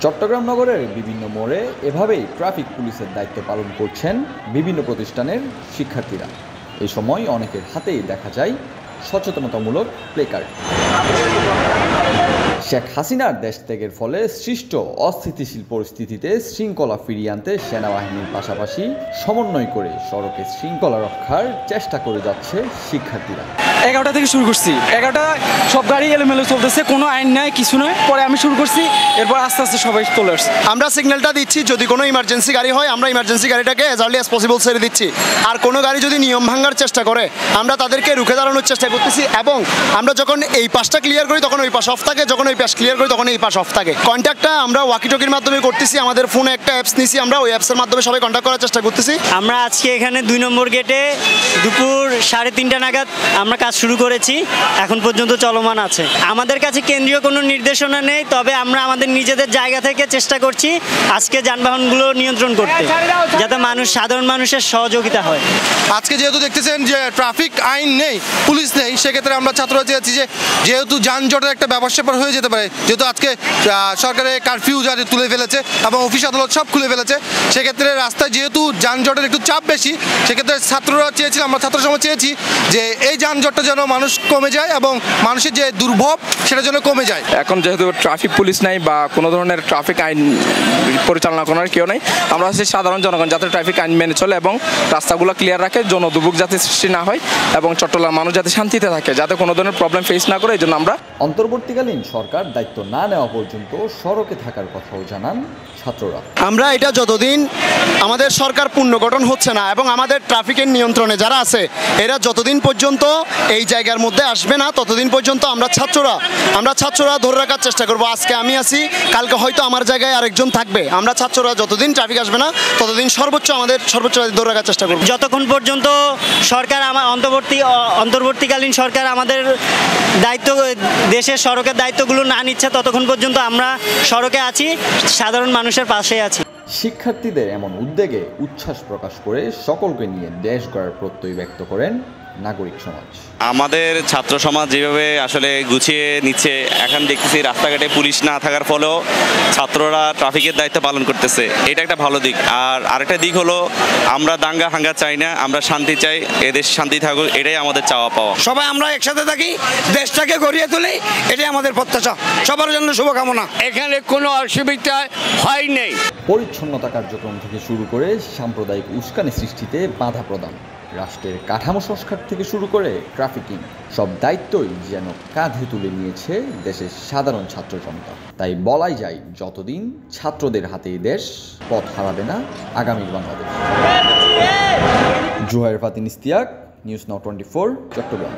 চট্টগ্রাম নগরের বিভিন্ন মোড়ে এভাবেই ট্রাফিক পুলিশের দায়িত্ব পালন করছেন বিভিন্ন প্রতিষ্ঠানের শিক্ষার্থীরা। এই সময় অনেকের হাতেই দেখা যায় সচেতনতামূলক প্লেকার্ড। শেখ হাসিনার দেশ ত্যাগের ফলে সৃষ্ট অস্থিতিশীল পরিস্থিতিতে শৃঙ্খলা ফিরিয়ে আনতে সেনাবাহিনীর পাশাপাশি সমন্বয় করে সড়কে শৃঙ্খলা রক্ষার চেষ্টা করে যাচ্ছে শিক্ষার্থীরা। 11টা থেকে শুরু করছি, 11টা সব গাড়ি এলোমেলো চলতেছে, কোনো আইন নাই, কিছু নয়। পরে আমি শুরু করছি, এরপর আস্তে আস্তে সবাই চলে আসছে। আমরা সিগন্যালটা দিচ্ছি, যদি কোনো ইমার্জেন্সি গাড়ি হয় আমরা ইমার্জেন্সি গাড়িটাকে অ্যাজ আর্লি অ্যাজ পসিবল ছেড়ে দিচ্ছি। আর কোনো গাড়ি যদি নিয়ম ভাঙার চেষ্টা করে আমরা তাদেরকে রুখে দাঁড়ানোর চেষ্টা করতেছি, এবং আমরা যখন এই পাশটা ক্লিয়ার করি তখন ওই পাশ অফ থাকে, যখন ওই পাশ ক্লিয়ার করি তখন এই পাশ অফ থাকে। কন্ট্যাক্টটা আমরা ওয়াকিটকির মাধ্যমে করতেছি, আমাদের ফোনে একটা অ্যাপস নিছি, আমরা ওই অ্যাপসের মাধ্যমে সবাই কন্ট্যাক্ট করার চেষ্টা করতেছি। আমরা আজকে এখানে 2 নম্বর গেটে দুপুর 3:30টা নাগাদ আমরা কাজ শুরু করেছি, এখন পর্যন্ত চলমান আছে। আমাদের কাছে কেন্দ্রীয় কোনো নির্দেশনা নেই, তবে আমরা আমাদের নিজেদের জায়গা থেকে চেষ্টা করছি আজকে যানবাহনগুলো নিয়ন্ত্রণ করতে, যাতে সাধারণ মানুষের সহযোগিতা হয়। আজকে যেহেতু দেখতেছেন যে ট্রাফিক আইন নেই, পুলিশ নেই, সেক্ষেত্রে আমরা ছাত্ররা চেয়েছি যে যেহেতু যানজটের একটা ব্যাপার হয়ে যেতে পারে, যেহেতু আজকে সরকারের কারফিউ জারি তুলে ফেলেছে এবং অফিস আদালত সব খুলে ফেলেছে, সেক্ষেত্রে রাস্তায় যেহেতু যানজটের একটু চাপ বেশি, সেক্ষেত্রে ছাত্ররা চেয়েছিলাম, আমরা ছাত্র সমাজ চেয়েছি যে এই যানজটটা যেন মানুষ কমে যায় এবং মানুষের যে দুর্ভোগ সেটা যেন কমে যায়। এখন যেহেতু ট্রাফিক পুলিশ নাই বা কোনো ধরনের ট্রাফিক আইন পরিচালনা করার কেউ নেই, আমরা হচ্ছে সাধারণ জনগণ যাতে ট্রাফিক আইন মেনে চলে এবং রাস্তাগুলো ক্লিয়ার রাখে, জনদুর্ভোগ যাতে সৃষ্টি না হয় এবং চট্টগ্রাম মানুষ যাতে শান্তিতে থাকে, যাতে কোনো ধরনের প্রবলেম ফেস না করে, এই জন্য আমরা অন্তর্বর্তীকালীন সরকার দায়িত্ব না নেওয়া পর্যন্ত সড়কে থাকার কথাও জানান ছাত্ররা। আমরা এটা যতদিন আমাদের সরকার পুনর্গঠন হচ্ছে না এবং আমাদের ট্রাফিকের নিয়ন্ত্রণে যারা আছে এরা যতদিন পর্যন্ত এই জায়গার মধ্যে আসবে না, ততদিন পর্যন্ত আমরা ছাত্ররা ধরে রাখার চেষ্টা করব। আজকে আমি আছি, কালকে হয়তো আমার জায়গায় আরেকজন থাকবে। আমরা ছাত্ররা যতদিন ট্রাফিক আসবে না ততদিন সর্বোচ্চ ধরে রাখার চেষ্টা করব। যতক্ষণ পর্যন্ত সরকার অন্তর্বর্তীকালীন সরকার আমাদের দায়িত্ব, দেশের সড়কের দায়িত্বগুলো না নিচ্ছে, ততক্ষণ পর্যন্ত আমরা সড়কে আছি, সাধারণ মানুষের পাশে আছি। শিক্ষার্থীদের এমন উদ্যোগে উচ্ছ্বাস প্রকাশ করে সকলকে নিয়ে দেশ গড়ার প্রত্যয় ব্যক্ত করেন নাগরিক সমাজ। আমাদের ছাত্র সমাজ যেভাবে আসলে গুছিয়ে নিচ্ছে, এখন দেখতেছি রাস্তাঘাটে পুলিশ না থাকার ফলেও ছাত্ররা ট্রাফিকের দায়িত্ব পালন করতেছে, এটা একটা ভালো দিক। আর আরেকটা দিক হলো আমরা দাঙ্গা হাঙ্গা চাই না, আমরা শান্তি চাই, এদেশ শান্তি থাকুক, এটাই আমাদের চাওয়া পাওয়া। সবাই আমরা একসাথে থাকি, দেশটাকে গড়িয়ে তুলি, এটাই আমাদের প্রত্যাশা। সবার জন্য শুভকামনা। এখানে কোনো অসুবিধা হয় নাই। পরিচ্ছন্নতা কার্যক্রম থেকে শুরু করে সাম্প্রদায়িক উস্কানি সৃষ্টিতে বাধা প্রদান, রাষ্ট্রের কাঠামো সংস্কার থেকে শুরু করে ট্রাফিকিং, সব দায়িত্বই যেন কাঁধে তুলে নিয়েছে দেশের সাধারণ ছাত্র জনতা। তাই বলাই যায়, যতদিন ছাত্রদের হাতেই দেশ, পথ হারাবে না আগামীর বাংলাদেশ। Zohayer Fatin Istiak, news now 24, Chittagong.